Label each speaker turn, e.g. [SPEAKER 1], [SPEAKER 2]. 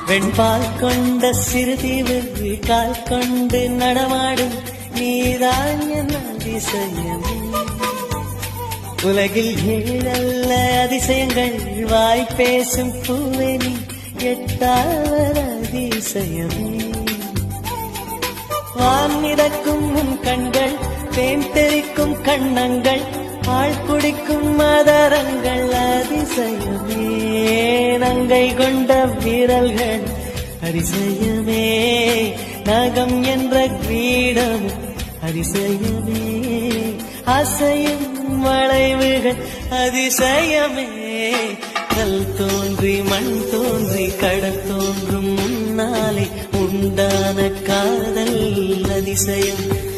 [SPEAKER 1] வெண்பால் கொண்ட சிறுதீவு கால் கொண்டு நடமாடும் நீதான் என் அதிசயம். உலகில் ஏழல்ல அதிசயங்கள் வாய் பேசும் பூவே நீ எட்டாவது அதிசயமே. வான் மிதக்கும் உன் கண்கள் தேன் தெறிக்கும் கண்ணங்கள் ஆள் குடிக்கும் மதரங்கள் அதிசயமே. நங்கை கொண்ட வீரல்கள் அதிசயமே. நகம் என்ற கிரீடம் அதிசயமே. அசையும் வளைவுகள் அதிசயமே. கல் தோன்றி மண் தோன்றி கடல் தோன்றும் முன்னாலே உண்டான காதல் அதிசயம்.